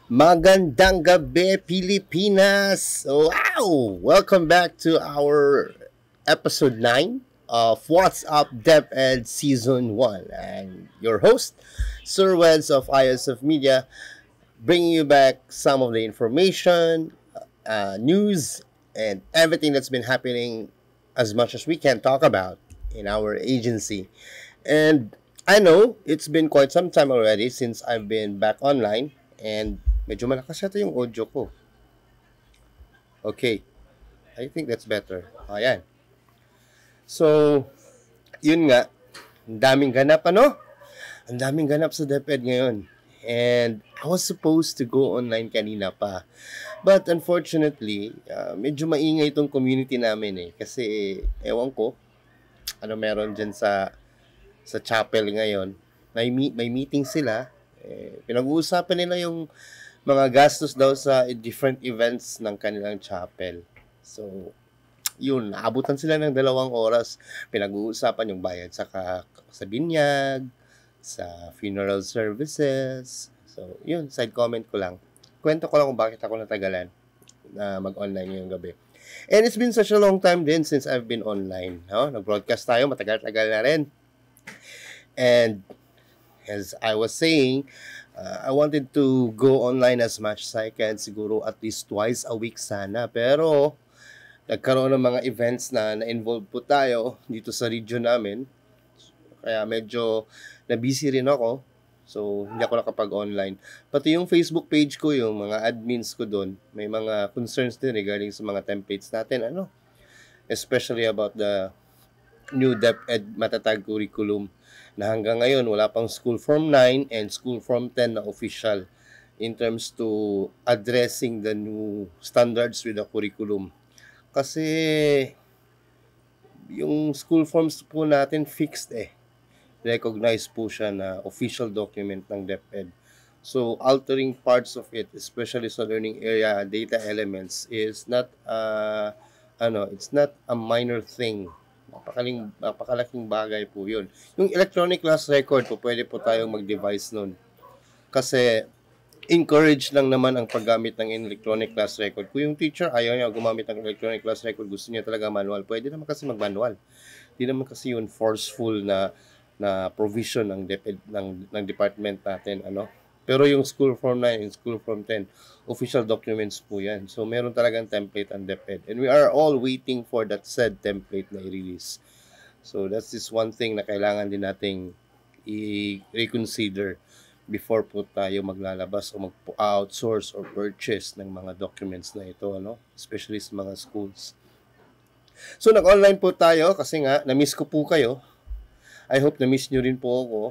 Magandang gabi, Pilipinas! Wow! Welcome back to our episode 9 of What's Up DepEd Season 1. And your host, Sir Weds of ISF Media, bringing you back some of the information, news, and everything that's been happening as much as we can talk about in our agency. And I know it's been quite some time already since I've been back online and medyo malakas yata yung audio ko. Okay, I think that's better. Ayan. So, yun nga, ang daming ganap ano? Ang daming ganap sa DepEd ngayon. And I was supposed to go online kanina pa. But unfortunately, medyo maingay itong community namin eh. Kasi, ewan ko, ano meron dyan sa chapel ngayon. May meeting sila. Pinag-uusapan nila yung mga gastos daw sa different events ng kanilang chapel. So, yun, naabutan sila ng 2 oras. Pinag-uusapan yung bayad sa binyag, sa funeral services. So, yun, side comment ko lang. Kwento ko lang kung bakit ako natagalan na mag-online ngayong gabi. And it's been such a long time din since I've been online. No? Nag-broadcast tayo, matagal-tagal na rin. And as I was saying, I wanted to go online as much as I can. Siguro at least twice a week sana. Pero nagkaroon ng mga events na na-involve po tayo dito sa region namin. Kaya medyo na-busy rin ako. So, hindi ako nakapag-online. Pati yung Facebook page ko, yung mga admins ko doon, may mga concerns din regarding sa mga templates natin. Especially about the new DepEd matatag curriculum na hanggang ngayon wala pang School Form 9 and School Form 10 na official in terms to addressing the new standards with the curriculum. Kasi yung school forms po natin fixed eh. Recognized po siya na official document ng DepEd. So, altering parts of it, especially sa learning area data elements, is not, it's not a minor thing. Napakalaking bagay po yun. Yung electronic class record po, pwede po tayong mag-device nun. Kasi, encourage lang naman ang paggamit ng electronic class record. Kung yung teacher ayaw niya gumamit ng electronic class record, gusto niya talaga manual, pwede naman kasi mag-manual. Hindi naman kasi yun forceful na provision ng department natin, Pero yung School Form 9 and School Form 10, official documents po yan. So, meron talagang template ang DepEd. And we are all waiting for that said template na i-release. So, that's this one thing na kailangan din nating i-reconsider before po tayo maglalabas o mag-outsource or purchase ng mga documents na ito, Especially sa mga schools. So, nag-online po tayo kasi nga, na-miss ko po kayo. I hope na-miss nyo rin po ako.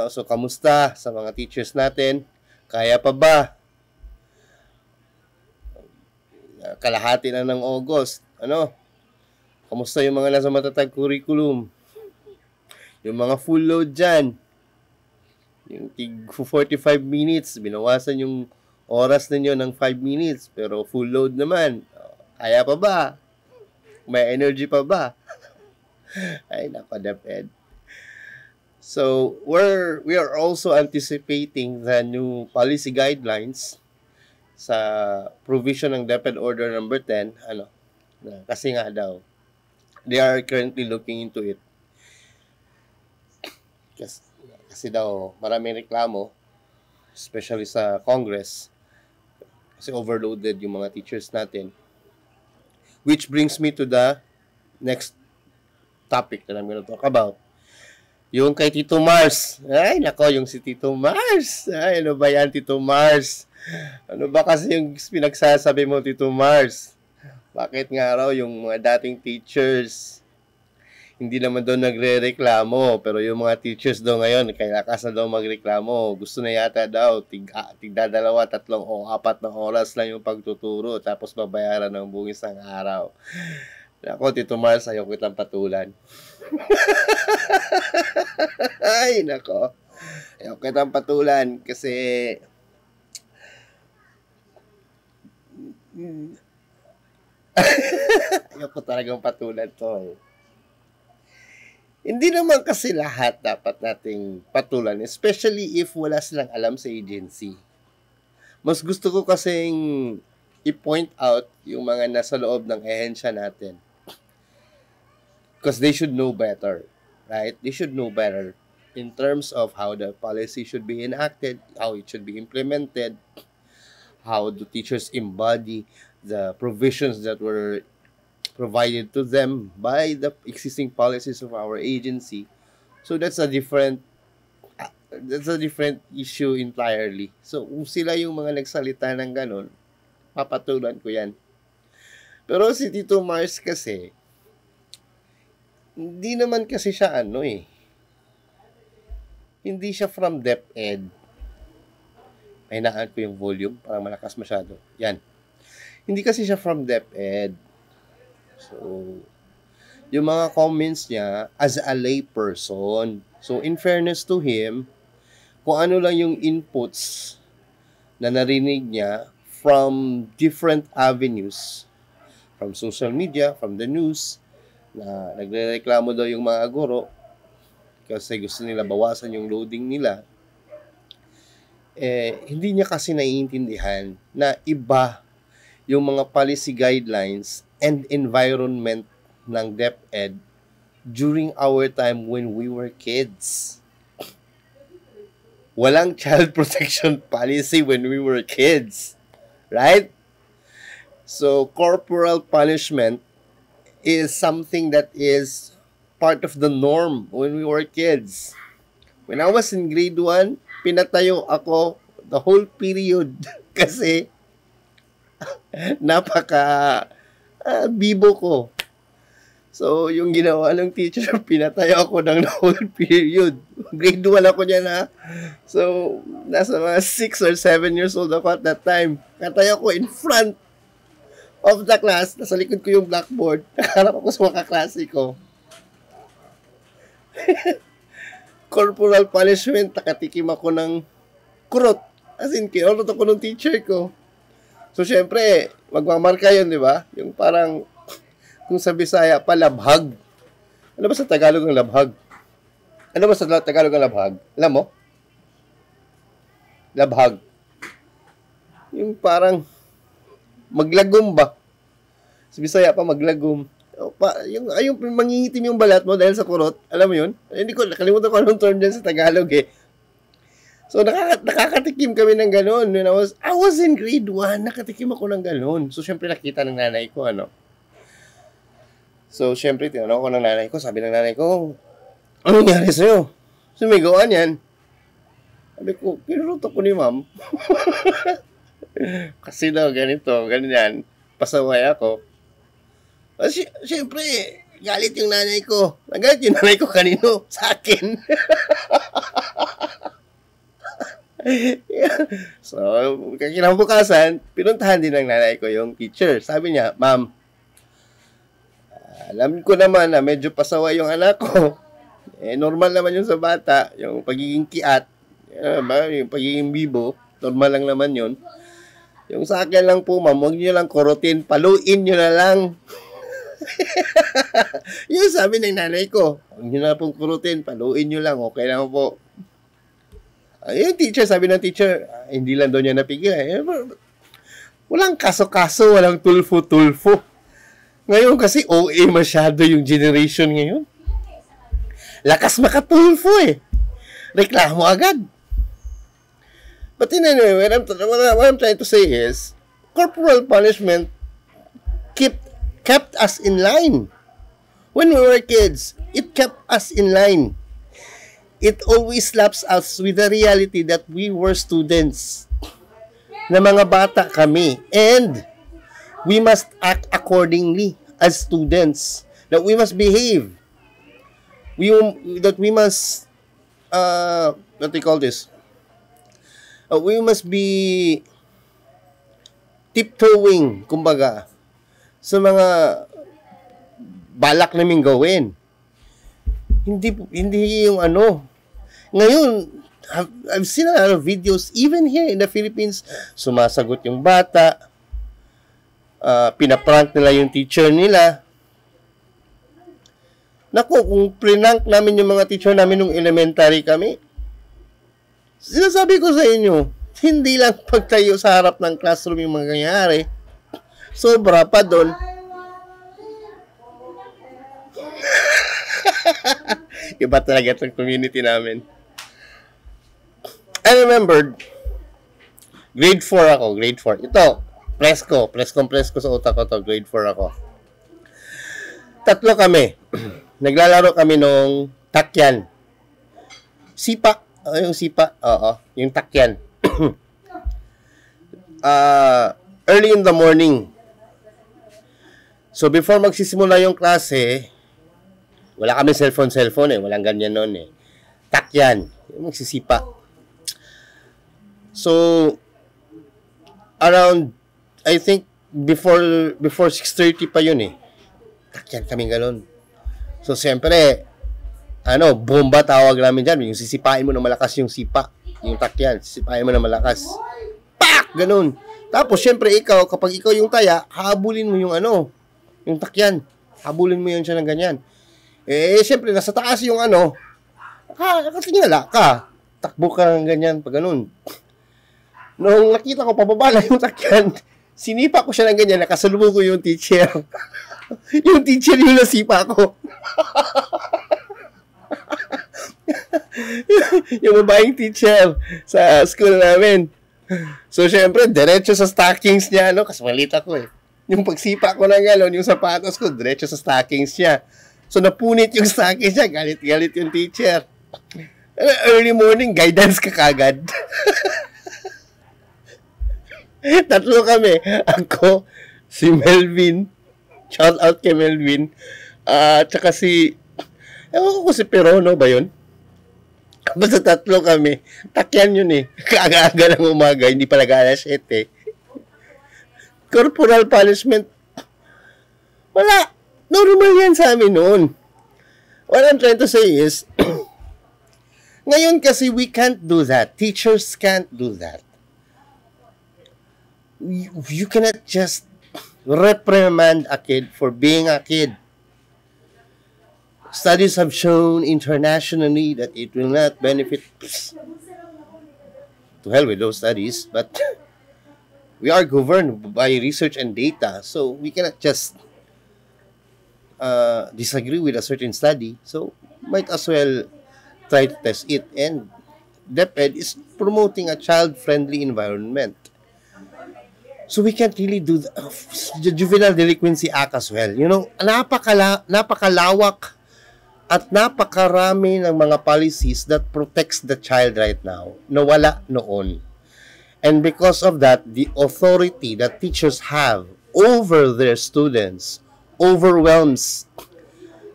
So, kamusta sa mga teachers natin? Kaya pa ba? Kalahati na ng August. Kamusta yung mga nasa matatag curriculum? Yung mga full load dyan. Yung 45 minutes, binawasan yung oras ninyo ng 5 minutes. Pero full load naman. Kaya pa ba? May energy pa ba? Ay, nako, DepEd. So, we are also anticipating the new policy guidelines sa provision ng DepEd Order number 10, kasi nga daw, they are currently looking into it. Kasi daw, maraming reklamo, especially sa Congress, kasi overloaded yung mga teachers natin. Which brings me to the next topic that I'm going to talk about. Yung kay Tito Mars. Ay, nako, yung si Tito Mars. Ay, ano ba yan, Tito Mars? Ano ba kasi yung pinagsasabi mo, Tito Mars? Bakit nga raw yung mga dating teachers hindi naman daw nagre-reklamo, pero yung mga teachers daw ngayon, kaya lakas na daw magreklamo. Gusto na yata daw, tigda 2, 3 o 4 na oras lang yung pagtuturo, tapos babayaran ng buong isang araw. Nako, Tito Mars, ayaw kitang patulan. Ay, nako. Ayaw kitang patulan kasi ayaw ko talagang patulan to. Hindi naman kasi lahat dapat nating patulan, especially if wala silang alam sa agency. Mas gusto ko kasing i-point out yung mga nasa loob ng ehensya natin. Because they should know better, right? They should know better in terms of how the policy should be enacted, how it should be implemented, how the teachers embody the provisions that were provided to them by the existing policies of our agency. So that's a different issue entirely. So kung sila yung mga nagsalita ng ganun, papatulan ko yan. Pero si Tito Mars kasi, hindi naman kasi siya hindi siya from DepEd. Pahinaan ko yung volume, parang malakas masyado. Yan. Hindi kasi siya from DepEd. So, yung mga comments niya as a lay person. So, in fairness to him, kung ano lang yung inputs na narinig niya from different avenues, from social media, from the news, na nagrereklamo daw yung mga guro kasi gusto nila bawasan yung loading nila, hindi niya kasi naiintindihan na iba yung mga policy guidelines and environment ng DepEd during our time when we were kids. Walang child protection policy when we were kids. Right? So, corporal punishment is something that is part of the norm when we were kids. When I was in grade 1, pinatayo ako the whole period kasi bibo ko. So, yung ginawa ng teacher, pinatayo ako ng the whole period. Grade 1 ako niyan, ha? So, nasa mga 6 or 7 years old ako at that time. Pinatayo ko in front of the class. Nasa likod ko yung blackboard. Nakaharap ako sa mga kaklase ko. Corporal punishment, nakatikim ako ng kurot. As in, kinurot ako ng teacher ko. So, syempre, magmamarka yun, di ba? Yung parang, kung sa Bisaya pa, labhag. Ano ba sa Tagalog ang labhag? Ano ba sa Tagalog ang labhag? Alam mo? Labhag. Yung parang, maglagom ba? Sa Bisaya pa, maglagom. Yung mangingitim yung balat mo dahil sa kurot. Alam mo yun? Hindi ko, nakalimutan ko anong term dyan sa Tagalog eh. So, nakakatikim kami ng ganun. When I was in grade 1, nakatikim ako ng ganun. So, syempre nakita ng nanay ko, So, syempre, tinanong ko ng nanay ko. Sabi ng nanay ko, ano nangyari sa'yo? Sumigawan yan. Sabi ko, pinuruto ko ni ma'am. Kasi daw, ganyan. Pasaway ako. Syempre, galit yung nanay ko. Nagalit yung nanay ko kanino? Sa akin. So, kinabukasan, pinuntahan din ng nanay ko yung teacher. Sabi niya, ma'am, alam ko naman na medyo pasaway yung anak ko. Normal naman yung sa bata, yung pagiging kiat, yung pagiging bibo, normal lang naman yun. Yung sa akin lang po, ma'am, huwag nyo lang kurutin, paluin nyo na lang. Yung sabi ng nanay ko, huwag nyo na pong kurutin, paluin nyo lang, okay lang po. Yung teacher, sabi ng teacher, hindi lang daw niya napigil. Walang kaso-kaso, walang tulfo-tulfo. Ngayon kasi OA masyado yung generation ngayon. Lakas makatulfo eh. Reklamo agad. But anyway, what I'm trying to say is, corporal punishment kept us in line. When we were kids, it kept us in line. It always slaps us with the reality that we were students. Na mga bata kami. And we must act accordingly as students. That we must behave. That we must, what do you call this? We must be tiptoeing, kumbaga, sa mga balak naming gawin. Hindi yung Ngayon, I've seen a lot of videos, even here in the Philippines, sumasagot yung bata, pinaprank nila yung teacher nila. Naku, kung prinank namin yung mga teacher namin nung elementary kami, sinasabi ko sa inyo, hindi lang pagtayo sa harap ng classroom yung mangyayari. Sobra pa doon. Iba talaga itong community namin. I remembered, grade 4 ako, grade 4. Ito, presko sa utak ko to, grade 4 ako. Tatlo kami. Naglalaro kami nung takyan. Sipa. Yung sipa. Oo. Yung takyan. Early in the morning. So, before magsisimula yung klase, wala kami cellphone eh. Walang ganyan noon eh. Takyan. Yung magsisipa. So, around, I think, before 6:30 pa yun eh. Takyan kami galon. So, siyempre, bomba tawag namin dyan. Yung sisipain mo na malakas yung sipa. Yung takyan, sisipain mo na malakas. Pak! Ganun. Tapos, siyempre, kapag ikaw yung taya, habulin mo yung yung takyan. Habulin mo yun siya ng ganyan. Siyempre, nasa taas yung nakatingala ka. Takbo ka ng ganyan, pag ganun. Nung nakita ko, pababa yung takyan, sinipa ko siya ng ganyan, nakasalubong ko yung teacher. Yung teacher yung nasipa ko. Yung babaeng teacher sa school namin. So, syempre, diretso sa stockings niya, kasi malita ko eh. Yung pagsipa ko ng yung sapatos ko, diretso sa stockings niya. So, napunit yung stockings niya, galit-galit yung teacher. Early morning, guidance ka kagad. Tatlo kami. Ako, si Melvin, shout out kay Melvin, tsaka ewan ko si Perono ba yun? Basta tatlo kami. Takyan yun eh. Kaaga-aga ng umaga, hindi pala alas 7. Corporal punishment. Wala. Normal yan sa amin noon. What I'm trying to say is, ngayon kasi we can't do that. Teachers can't do that. You cannot just reprimand a kid for being a kid. Studies have shown internationally that it will not benefit. To hell with those studies, but we are governed by research and data, so we cannot just disagree with a certain study. So might as well try to test it. And DepEd is promoting a child-friendly environment. So we can't really do the Juvenile Delinquency Act as well. Napakalawak at napakarami ng mga policies that protects the child right now na wala noon. And because of that, the authority that teachers have over their students overwhelms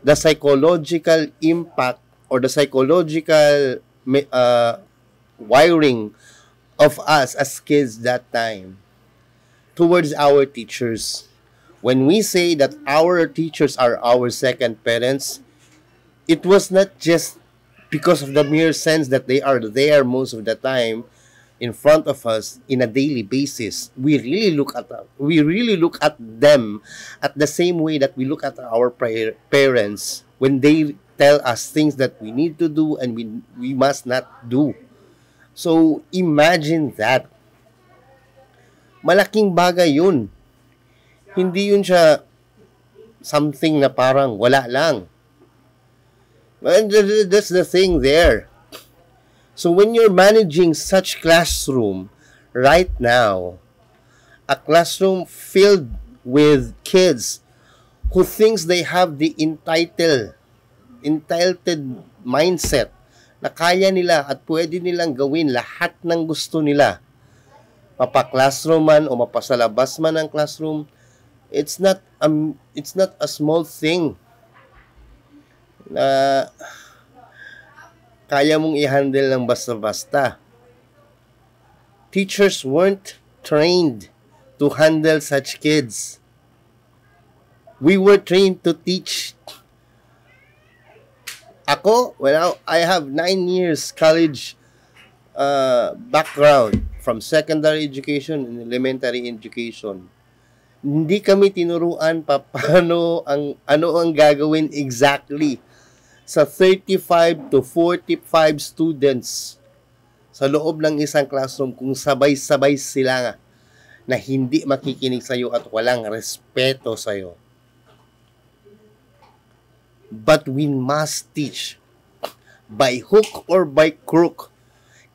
the psychological impact or the psychological wiring of us as kids that time towards our teachers. When we say that our teachers are our second parents, it was not just because of the mere sense that they are there most of the time in front of us in a daily basis. We really look at them at the same way that we look at our parents when they tell us things that we need to do and we must not do. So imagine that. Malaking bagay yun. Hindi yun siya something na parang wala lang. And that's the thing there. So when you're managing such classroom right now, a classroom filled with kids who thinks they have the entitled mindset na kaya nila at pwede nilang gawin lahat ng gusto nila. Mapa-classroom man o mapasalabas man ang classroom, it's not a small thing na kaya mong i-handle ng basta-basta. Teachers weren't trained to handle such kids. We were trained to teach. Ako, I have 9 years college background from secondary education and elementary education. Hindi kami tinuruan paano ano ang gagawin exactly sa 35 to 45 students sa loob ng isang classroom kung sabay-sabay sila nga na hindi makikinig sa'yo at walang respeto sa'yo. But we must teach by hook or by crook.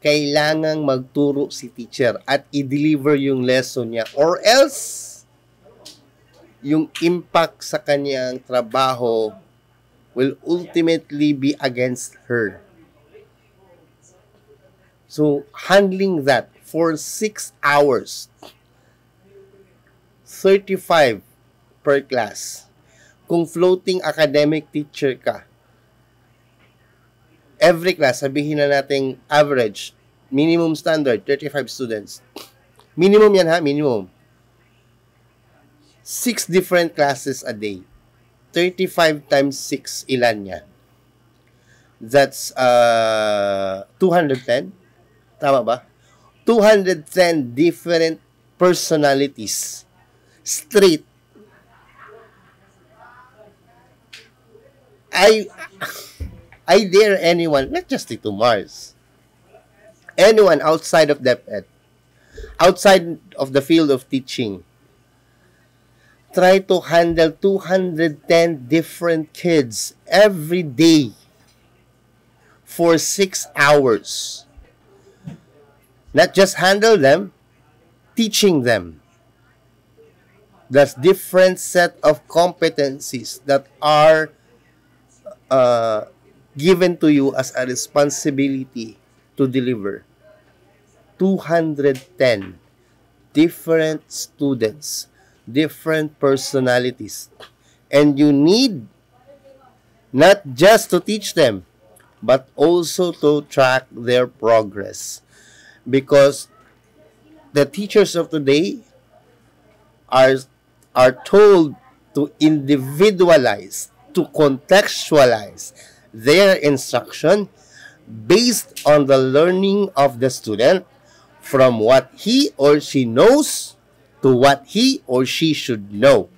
Kailangang magturo si teacher at i-deliver yung lesson niya or else yung impact sa kanyang trabaho will ultimately be against her. So, handling that for 6 hours, 35 per class. Kung floating academic teacher ka, every class, sabihin na natin average, minimum standard, 35 students. Minimum yan ha, minimum. 6 different classes a day. 35 times 6, ilan yan? That's 210. Tama ba? 210 different personalities. Straight. I dare anyone, not just Tito Mars, anyone outside of DepEd, outside of the field of teaching, try to handle 210 different kids every day for 6 hours. Not just handle them, teaching them. That's different set of competencies that are given to you as a responsibility to deliver. 210 different students, different personalities. And you need not just to teach them, but also to track their progress. Because the teachers of today are told to individualize, to contextualize their instruction based on the learning of the student from what he or she knows to what he or she should know.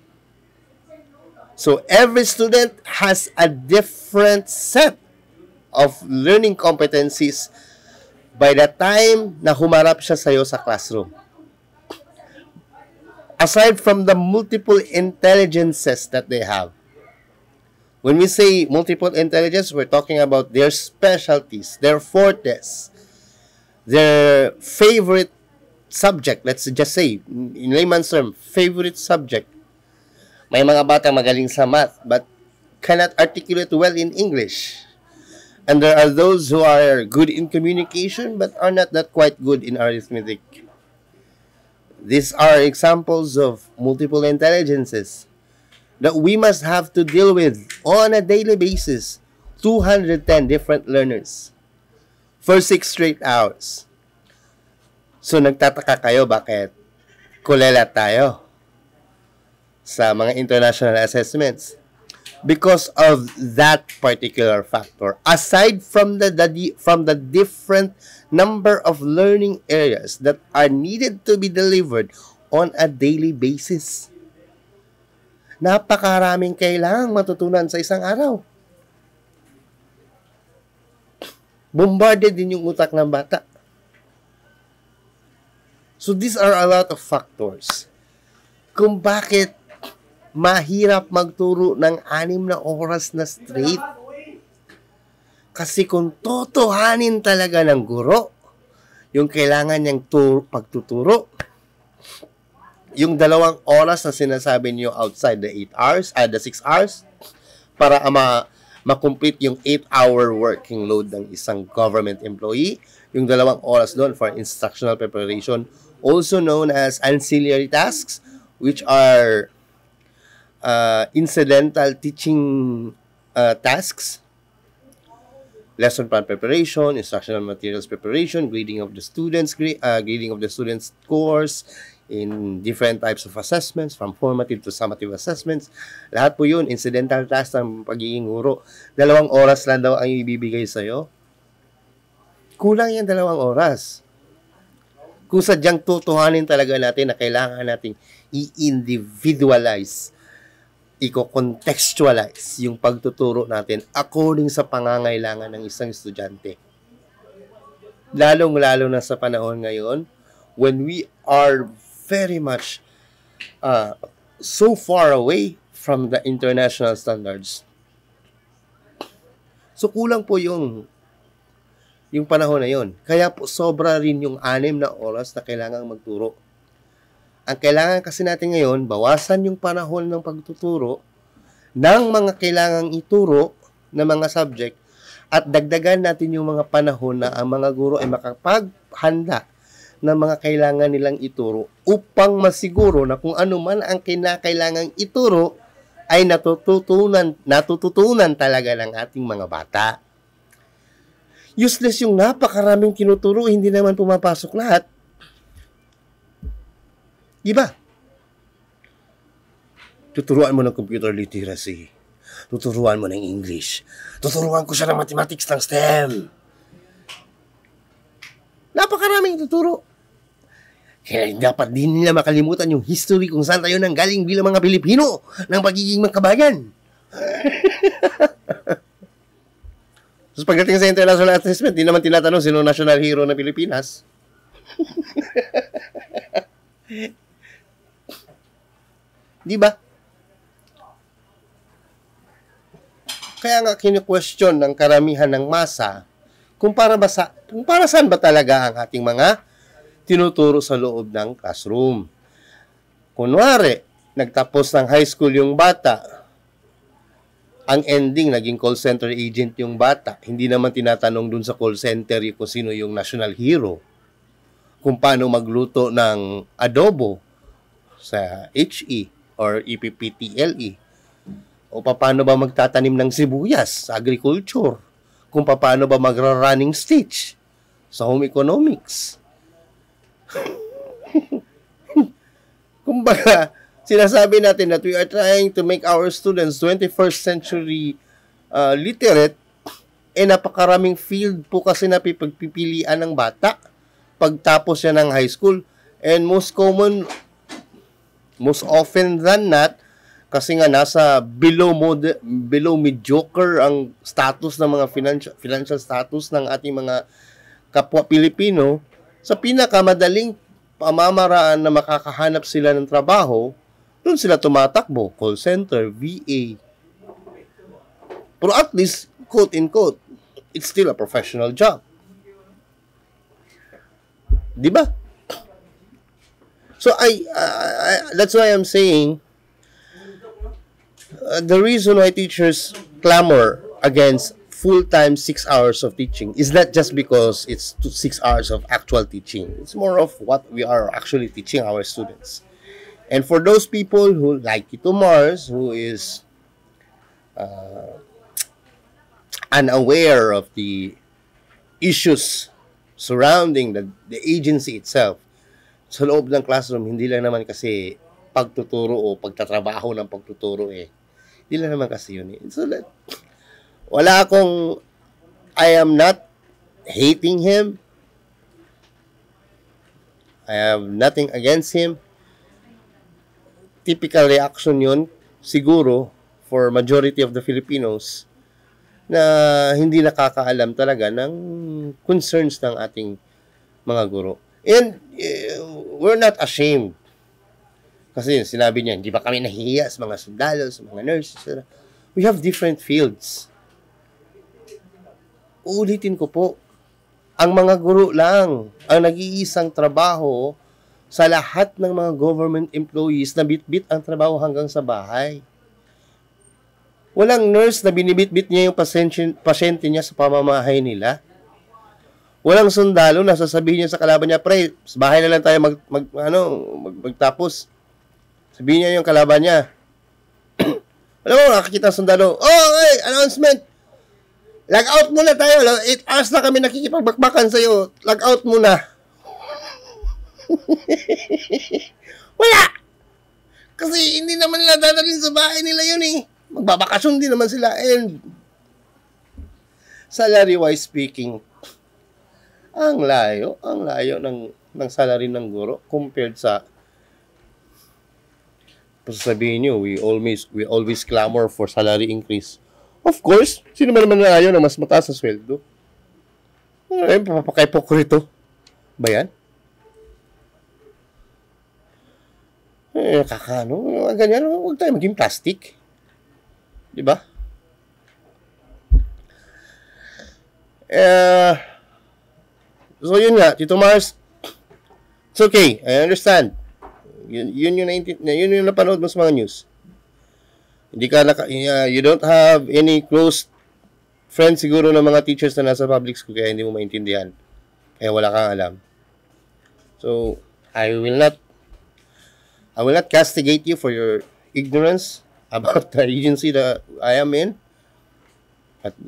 So every student has a different set of learning competencies by the time na humarap siya sa'yo sa classroom. Aside from the multiple intelligences that they have. When we say multiple intelligence, we're talking about their specialties, their fortes, their favorite subject. Let's just say, in layman's term, favorite subject. May mga bata magaling sa math, but cannot articulate well in English. And there are those who are good in communication, but are not that quite good in arithmetic. These are examples of multiple intelligences that we must have to deal with on a daily basis. 210 different learners for 6 straight hours. So nagtataka kayo bakit kulela tayo sa mga international assessments? Because of that particular factor. Aside from the different number of learning areas that are needed to be delivered on a daily basis. Napakaraming kailangang matutunan sa isang araw. Bombarded din yung utak ng bata. So these are a lot of factors kung bakit mahirap magturo ng 6 na oras na straight. Kasi kung totohanin talaga ng guro, yung kailangan niyang pagtuturo, yung 2 oras na sinasabi niyo outside the 8 hours, the 6 hours, para ma-complete yung 8-hour working load ng isang government employee, yung 2 oras doon for instructional preparation, also known as ancillary tasks, which are incidental teaching tasks, lesson plan preparation, instructional materials preparation, grading of the students, grading of the students' course in different types of assessments, from formative to summative assessments. Lahat po yun, incidental tasks ng pagiging guro. 2 oras lang daw ang ibibigay sa'yo. Kulang yan 2 oras. Kung sadyang tutuhanin talaga natin na kailangan nating i-individualize, i-contextualize yung pagtuturo natin according sa pangangailangan ng isang estudyante. Lalong-lalo na sa panahon ngayon, when we are very much so far away from the international standards. So, kulang po yung panahon na yon. Kaya po, sobra rin yung 6 na oras na kailangang magturo. Ang kailangan kasi natin ngayon, bawasan yung panahon ng pagtuturo ng mga kailangang ituro na mga subject at dagdagan natin yung mga panahon na ang mga guro ay makapaghanda ng mga kailangan nilang ituro upang masiguro na kung ano man ang kinakailangang ituro ay natututunan talaga ng ating mga bata. Useless yung napakaraming tinuturo, hindi naman pumapasok lahat. Diba? Tuturuan mo ng computer literacy. Tuturuan mo ng English. Tuturuan ko siya ng mathematics ng STEM. Napakaraming tuturo. Kaya dapat din nila makalimutan yung history kung saan tayo nanggaling bilang mga Pilipino ng pagiging magkabayan. So pagdating sa international assessment, di naman tinatanong sino national hero ng Pilipinas. Di ba? Kaya nga kinu-question ng karamihan ng masa kung para saan ba talaga ang ating mga tinuturo sa loob ng classroom. Kunwari, nagtapos ng high school yung bata, ang ending, naging call center agent yung bata. Hindi naman tinatanong dun sa call center kung sino yung national hero. Kung paano magluto ng adobo sa HE or EPPTLE. O paano ba magtatanim ng sibuyas sa agriculture. Kung paano ba magra-running stitch sa home economics. Kumbaga, sinasabi natin that we are trying to make our students 21st century literate, napakaraming field po kasi na pagpipilian ng bata pagtapos siya ng high school. And most often than not, kasi nga nasa below mediocre ang status ng mga financial status ng ating mga kapwa Pilipino, sa pinakamadaling pamamaraan na makakahanap sila ng trabaho, doon sila tumatakbo, call center, VA. Pero at least, quote-in-quote, it's still a professional job. Diba? So, that's why I'm saying, the reason why teachers clamor against full-time 6 hours of teaching is not just because it's 6 hours of actual teaching. It's more of what we are actually teaching our students. And for those people who, like Tito Mars, who is unaware of the issues surrounding the agency itself, sa loob ng classroom, hindi lang naman kasi pagtuturo o pagtatrabaho ng pagtuturo Hindi lang naman kasi yun So, I am not hating him. I have nothing against him. Typical reaction yun, siguro, for majority of the Filipinos, na hindi nakakaalam talaga ng concerns ng ating mga guro. And we're not ashamed. Kasi sinabi niya, hindi ba kami nahihiya sa mga sundalo, sa mga nurses? We have different fields. Uulitin ko po, ang mga guro lang ang nag-iisang trabaho sa lahat ng mga government employees na bit-bit ang trabaho hanggang sa bahay. Walang nurse na binibit-bit niya yung pasyente niya sa pamamahay nila. Walang sundalo na sasabihin niya sa kalaban niya, pre, sa bahay na lang tayo magtapos. Sabihin niya yung kalaban niya. Alam mo, nakakita sundalo, hey, announcement! Log out muna tayo. 8 hours na kami nakikipagbakbakan sa'yo. Log out muna. Wala! Kasi hindi naman nila dadalhin sa bahay nila yun Magbabakasyon din naman sila. And salary-wise speaking, ang layo ng ng salary ng guro compared sa sasabihin nyo, we always clamor for salary increase. Of course, sino man naman na ayaw na mas mataas na sweldo? Ay, papakaipokrito. Ba yan? Kakano, ganyan, huwag tayo maging plastic. Di ba? So yun nga, Tito Mars, it's okay, I understand. Yun yung napanood mo sa mga news. Hindi ka you don't have any close friends siguro ng mga teachers na nasa public school kaya hindi mo maintindihan. Kaya wala kang alam. So, I will not castigate you for your ignorance about the agency that I am in. But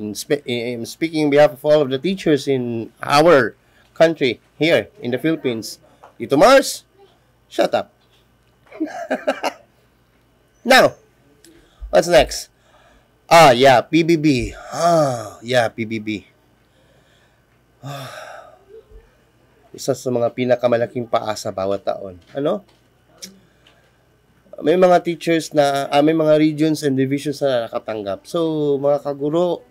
in speaking on behalf of all of the teachers in our country here in the Philippines, Tito Mars, shut up. Now, what's next? PBB. PBB. Isa sa mga pinakamalaking paasa bawat taon. Ano? May mga teachers na, may mga regions and divisions na nakatanggap. So, mga kaguro,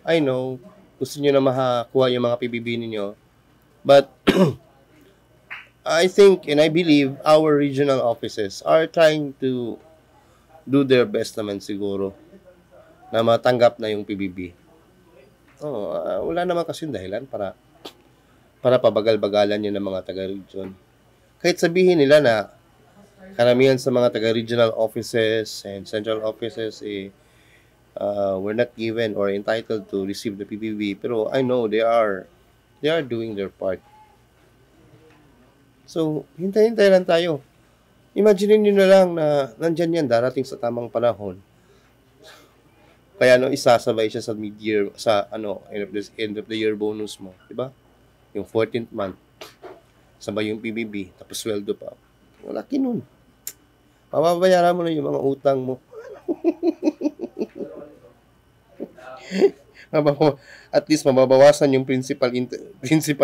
I know, gusto nyo na makakuha yung mga PBB ninyo. But, I think and I believe our regional offices are trying to do their best naman siguro na matanggap na yung PBB. Wala naman kasi dahilan para pabagal-bagalan yun ng mga taga-region. Kahit sabihin nila na karamihan sa mga taga-regional offices and central offices were not given or entitled to receive the PBB, pero I know they are doing their part. So, hintay-hintay lang tayo. Imagine niyo na lang na nandyan yan darating sa tamang panahon. Kaya isasabay siya sa mid-year, sa end of the year bonus mo. Diba? Yung 14th month. Sabay yung PBB, tapos sweldo pa. Malaki nun. Mababayaran mo na yung mga utang mo. At least mababawasan yung principal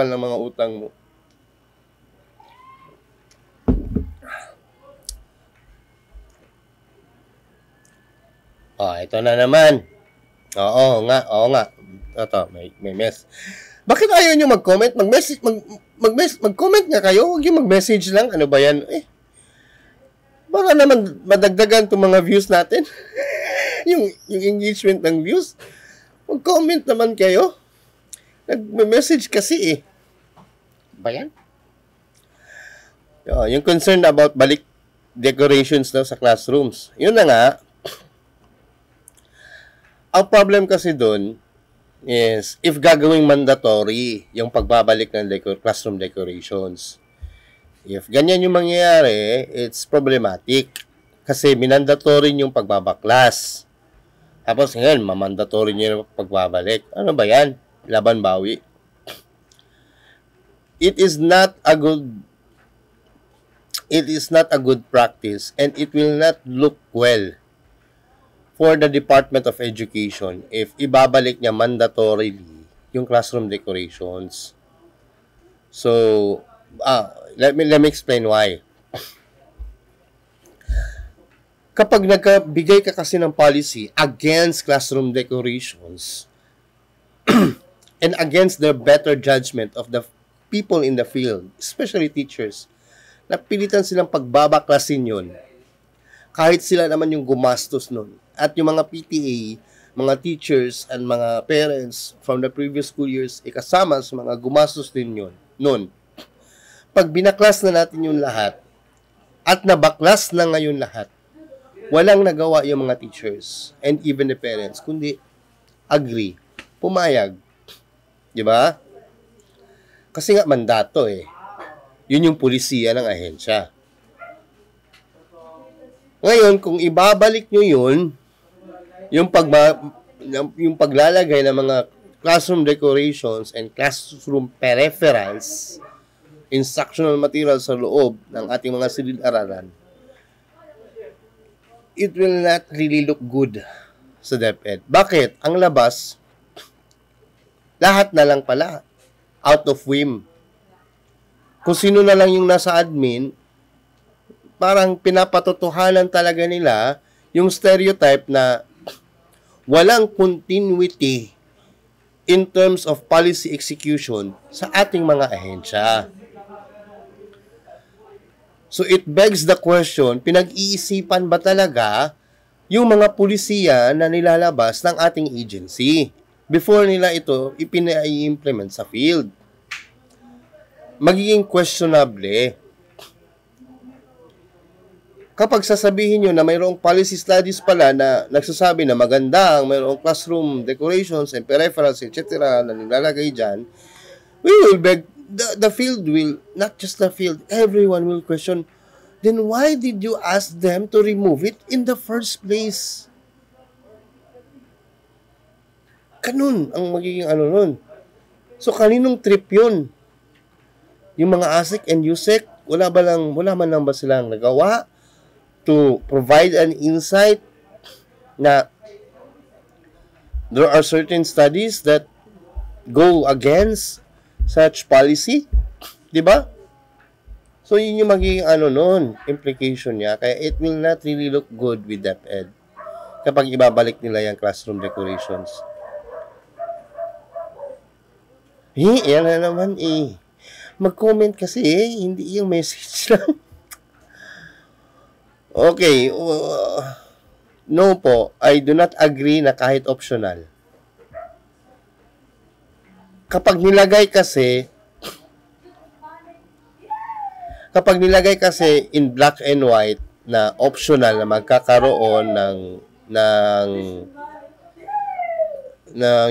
ng mga utang mo. Ito na naman. Oo nga. Ito, may mess. Bakit ayaw nyo mag-comment? Mag-comment nga kayo. Huwag yung mag-message lang. Ano ba yan? Baka naman madagdagan itong mga views natin. yung engagement ng views. Mag-comment naman kayo. Nag-message kasi Ba yan? Yung concern about balik decorations daw sa classrooms. Yun na nga. Ang problem kasi doon is if gagawing mandatory yung pagbabalik ng classroom decorations. If ganyan yung mangyayari, it's problematic. Kasi minandatory yung pagbabaklas. Tapos ngayon, mamandatory nyo yung pagbabalik. Ano ba yan? Laban bawi. It is not a good practice and it will not look well for the Department of Education if ibabalik niya mandatorily yung classroom decorations. So, let me explain why. Kapag nagkabigay ka kasi ng policy against classroom decorations and against the better judgment of the people in the field, especially teachers, napilitan silang pagbabaklasin yun. Kahit sila naman yung gumastos nun. At yung mga PTA, mga teachers, and mga parents from the previous school years, kasama sa mga gumastos din yun. Nun. Pag binaklas na natin yung lahat, at nabaklas na ngayon lahat, walang nagawa yung mga teachers, and even the parents, kundi agree, pumayag. Diba? Kasi nga mandato Yun yung pulisiya ng ahensya. Ngayon, kung ibabalik nyo yun, yung paglalagay ng mga classroom decorations and classroom peripherals, instructional material sa loob ng ating mga silid-aralan, it will not really look good sa DepEd. Bakit? Ang labas, lahat na lang pala, out of whim. kung sino na lang yung nasa admin, parang pinapatotohanan talaga nila yung stereotype na walang continuity in terms of policy execution sa ating mga ahensya. So it begs the question, pinag-iisipan ba talaga yung mga pulisiya na nilalabas ng ating agency before nila ito ipina-implement sa field? Magiging questionable. Kapag sasabihin nyo na mayroong policy studies pala na nagsasabi na maganda ang mayroong classroom decorations and peripherals, etc. na nilalagay dyan, we will beg, the field will, not just the field, everyone will question, then why did you ask them to remove it in the first place? Ganun ang magiging ano nun. So, kaninong trip yun? Yung mga ASIC and USEC, wala man lang ba silang nagawa to provide an insight na there are certain studies that go against such policy? Diba? So, yun yung magiging implication niya. Kaya it will not really look good with DepEd kapag ibabalik nila yung classroom decorations. Yan na naman mag-comment kasi hindi yung message lang. Okay. No po, I do not agree na kahit optional. Kapag nilagay kasi in black and white na optional na magkakaroon ng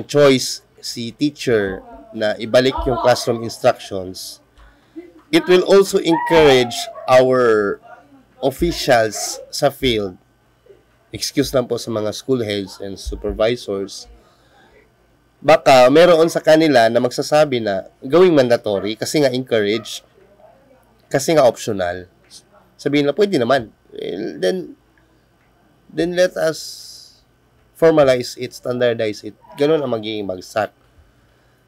choice si teacher na ibalik yung classroom instructions, it will also encourage our officials sa field, excuse lang po sa mga school heads and supervisors, baka meron sa kanila na magsasabi na gawing mandatory kasi nga encourage, kasi nga optional. Sabihin na, pwede naman. Then let us formalize it, standardize it. Ganun ang magiging bagsak.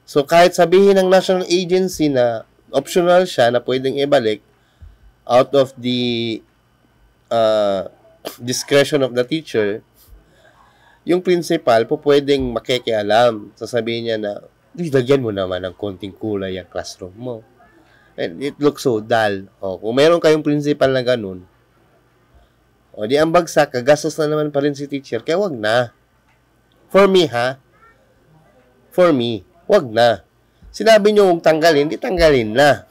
So, kahit sabihin ng national agency na optional siya na pwedeng ibalik out of the discretion of the teacher, yung principal po pwedeng makikialam. Sasabihin niya na, lagyan mo naman ng konting kulay ang classroom mo. And it looks so dull. Kung meron kayong principal na ganun, di ang bagsak, kagastos na naman pa rin si teacher, kaya wag na. For me, wag na. Sinabi nyo kung tanggalin, di tanggalin na.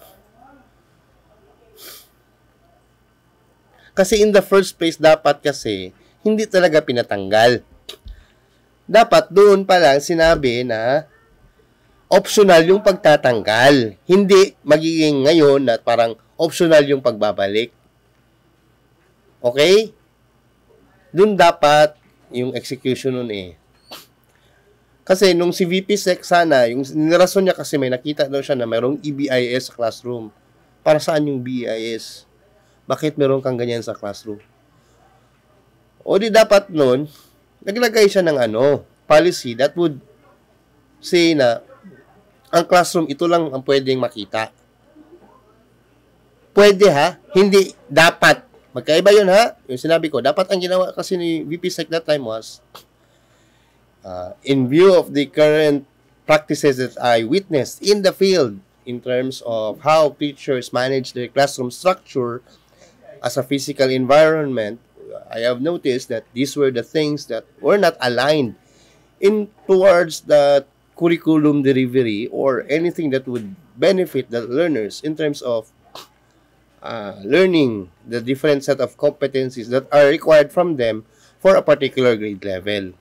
Kasi in the first place, dapat kasi, hindi talaga pinatanggal. Dapat doon pa lang sinabi na optional yung pagtatanggal. Hindi magiging ngayon na parang optional yung pagbabalik. Okay? Doon dapat yung execution nun Kasi nung si VP Sec sana, yung nirason niya kasi may nakita daw siya na mayroong EBIS sa classroom. Para saan yung BIS? Bakit meron kang ganyan sa classroom? O di dapat nun, naglagay siya ng policy that would say na ang classroom, ito lang ang pwedeng makita. Pwede hindi dapat. Magkaiba yun Yung sinabi ko, dapat ang ginawa kasi ni VP Sec that time was, in view of the current practices that I witnessed in the field in terms of how teachers manage their classroom structure as a physical environment, I have noticed that these were the things that were not aligned in towards the curriculum delivery or anything that would benefit the learners in terms of learning the different set of competencies that are required from them for a particular grade level.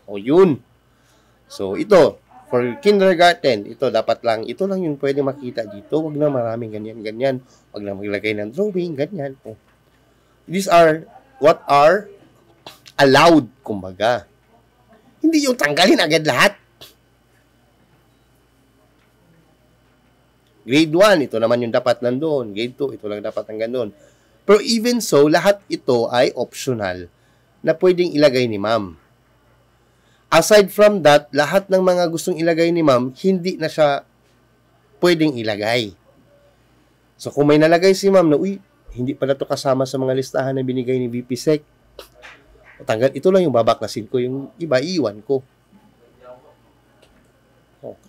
O yun. So ito, for kindergarten, ito lang yung pwede makita dito. Wag na maraming ganyan. Wag na maglagay ng drawing, ganyan. These are what are allowed, kumbaga. Hindi yung tanggalin agad lahat. Grade 1, ito naman yung dapat nandoon. Grade 2, ito lang dapat hanggang doon. Pero even so, lahat ito ay optional na pwedeng ilagay ni ma'am. Aside from that, lahat ng mga gustong ilagay ni ma'am, hindi na siya pwedeng ilagay. So, kung may nalagay si ma'am na, uy, hindi pala to kasama sa mga listahan na binigay ni VP Sec, tanggal, ito lang yung babaklasin ko, yung iba, iiwan ko.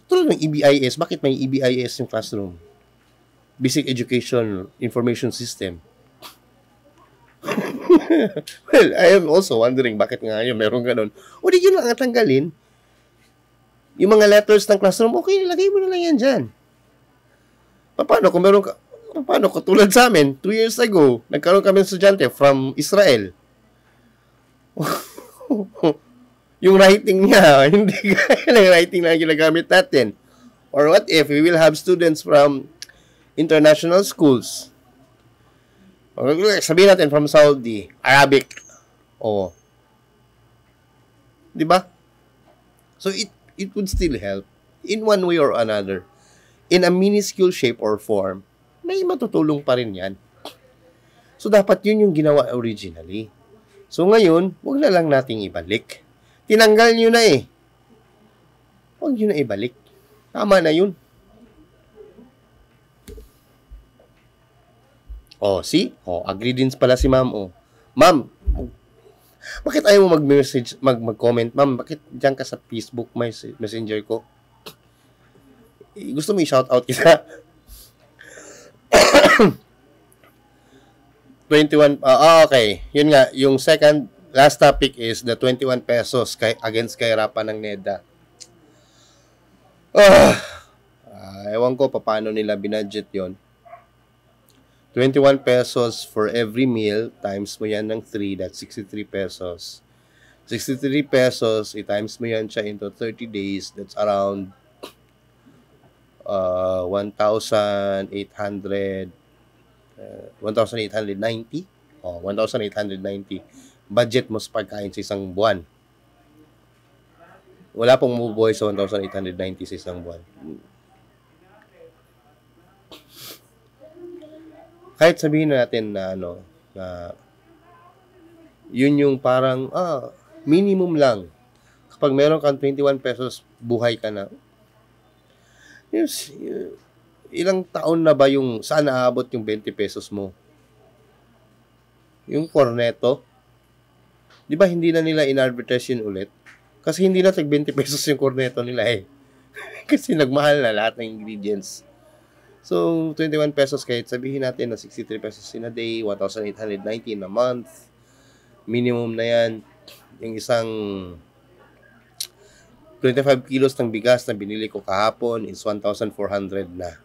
Tulad ng EBIS, bakit may EBIS yung classroom? Basic Education Information System. Well, I am also wondering bakit nga yun, meron ganun. O di yun lang ang tanggalin. Yung mga letters ng classroom, okay, lagay mo na lang yan dyan. Paano kung meron ka, paano tulad sa amin, 2 years ago, nagkaroon kami ng estudyante from Israel. Yung writing niya, hindi kaya ng writing na ginagamit natin. Or what if we will have students from international schools? Or sabihin natin from Saudi, Arabic. Oh. 'Di ba? So it would still help in one way or another. In a minuscule shape or form, may matutulong pa rin 'yan. So dapat 'yun yung ginawa originally. So ngayon, wag na lang nating ibalik. Tinanggal nyo na eh. Huwag nyo na ibalik. Tama na yun. Oh, see? Oh, agree din pala si ma'am. Oh. Ma'am, bakit ayaw mo mag-message, mag-comment? Ma'am, bakit dyan ka sa Facebook messenger ko? Gusto mo i-shoutout kita? 21, okay. Yun nga, yung second last topic is the 21 pesos against kahirapan ng NEDA. Ewan ko paano nila binudget yon. 21 pesos for every meal, times mo yan ng 3, that's 63 pesos. 63 pesos, i-times mo yan siya into 30 days, that's around 1,800, 1,890. Oh, 1,890. Budget mo sa pagkain sa isang buwan. Wala pong mabubuhay sa 1,890 sa isang buwan. Kahit sabihin natin na na yun yung parang minimum lang. Kapag meron kang 21 pesos, buhay ka na. Yes, ilang taon na ba yung saan naabot yung 20 pesos mo? Yung corneto, di ba hindi na nila in-advertise yun ulit? Kasi hindi na tag 20 pesos yung corneto nila eh. Kasi nagmahal na lahat ng ingredients. So, 21 pesos kahit sabihin natin na 63 pesos in a day, 1,890 in a month. Minimum na yan. Yung isang 25 kilos ng bigas na binili ko kahapon is 1,400 na.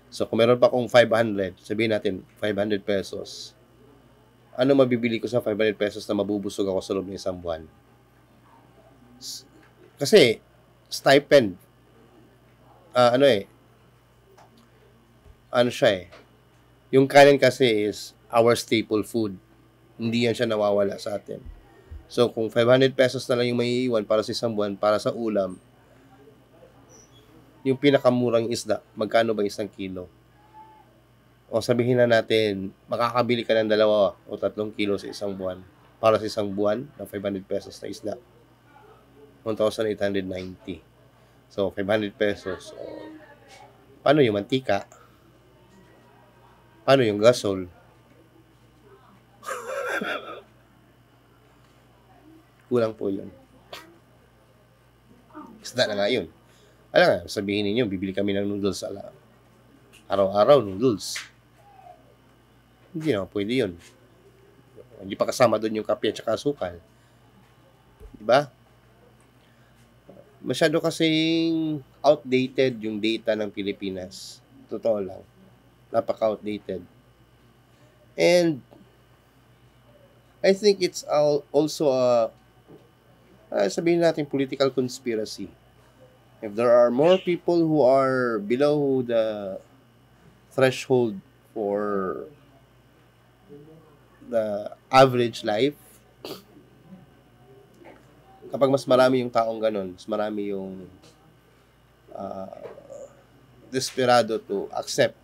So, kung meron pa akong 500, sabihin natin 500 pesos. Ano mabibili ko sa 500 pesos na mabubusog ako sa loob ng isang buwan? Kasi, stipend. Ano siya eh. Yung kanin kasi is our staple food. Hindi yan siya nawawala sa atin. So, kung 500 pesos na lang yung may iwan para sa isang buwan, para sa ulam, yung pinakamurang isda, magkano ba isang kilo? O sabihin na natin, makakabili ka ng 2 o 3 kilo sa isang buwan. Para sa isang buwan ng 500 pesos na isda. 1,890. So, 500 pesos. So, paano yung mantika? Paano yung gasol? Kulang po yun. Isda na nga yun. Alam nga, sabihin ninyo, bibili kami ng noodles araw-araw noodles. Hindi na, pwede yun. Hindi pa kasama doon yung kape at saka asukal. Diba? Masyado kasing outdated yung data ng Pilipinas. Totoo lang. Napaka-outdated. And I think it's also sabihin natin political conspiracy. If there are more people who are below the threshold for the average life, kapag mas marami yung taong ganun, mas marami yung desperado to accept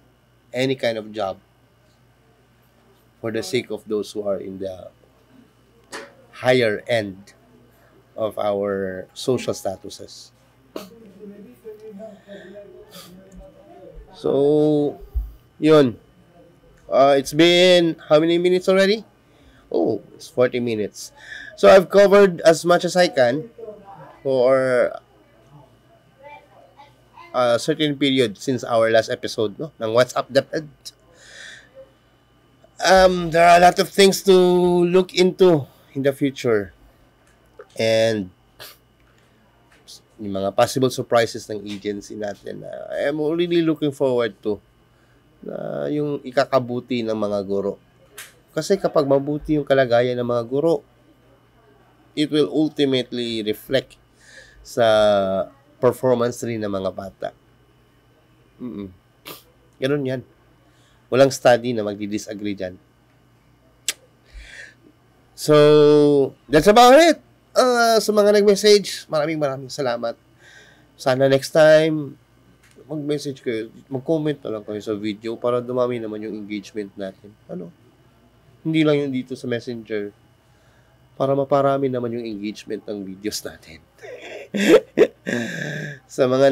any kind of job for the sake of those who are in the higher end of our social statuses. So, Yun. It's been how many minutes already? Oh, it's 40 minutes. So I've covered as much as I can for a certain period since our last episode, no, ng What's Up DepEd. There are a lot of things to look into in the future. And yung mga possible surprises ng agency natin na I am really looking forward to na yung ikakabuti ng mga guro. Kasi kapag mabuti yung kalagayan ng mga guro, it will ultimately reflect sa performance rin ng mga bata. Ganun yan. Walang study na magdi-disagree dyan. So, that's about it. Sa mga nag-message, maraming salamat. Sana next time, mag-message kayo, mag-comment na lang kayo sa video para dumami naman yung engagement natin. Ano? Hindi lang yung dito sa Messenger. Para maparami naman yung engagement ng videos natin. Sa mga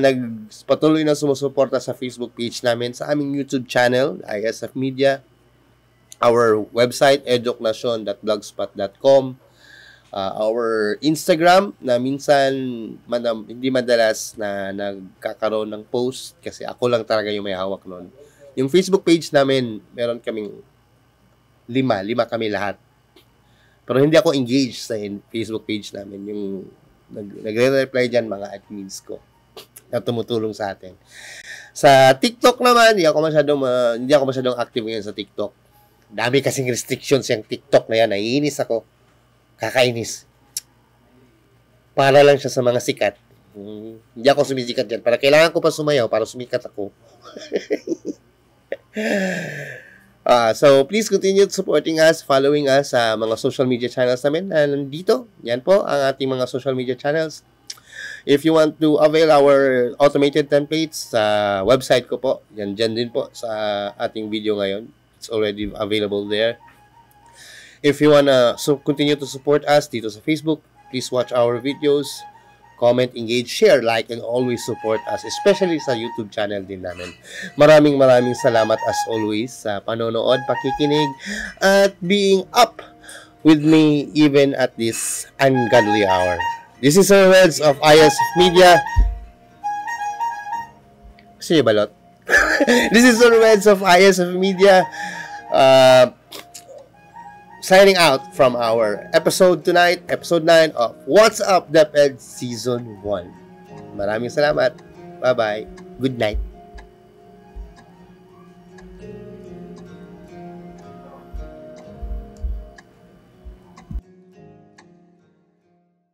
patuloy na sumusuporta sa Facebook page namin, sa aming YouTube channel, ISF Media, our website, eduknasyon.blogspot.com, our Instagram na minsan hindi madalas na nagkakaroon ng post kasi ako lang talaga yung may hawak nun. Yung Facebook page namin, meron kaming lima kami lahat. Pero hindi ako engaged sa Facebook page namin. Yung nagre-reply dyan mga admins ko na tumutulong sa atin. Sa TikTok naman, hindi ako masyadong active ngayon sa TikTok. Dami kasing restrictions yung TikTok na yan. Naiinis ako. Kakainis. Para lang siya sa mga sikat. Hindi ako sumisikat dyan. Para kailangan ko pa sumayaw para sumikat ako. So, please continue supporting us, following us sa mga social media channels namin na nandito. Yan po ang ating mga social media channels. If you want to avail our automated templates sa website ko po, yan dyan din po sa ating video ngayon. It's already available there. If you wanna continue to support us dito sa Facebook, please watch our videos, comment, engage, share, like, and always support us, especially sa YouTube channel din namin. Maraming salamat as always sa panonood, pakikinig, at being up with me even at this ungodly hour. This is Sir Reds of ISF Media. Sige, balot. This is Sir Reds of ISF Media. Signing out from our episode tonight, episode 9 of What's Up DepEd Season 1. Maraming salamat. Bye-bye. Good night.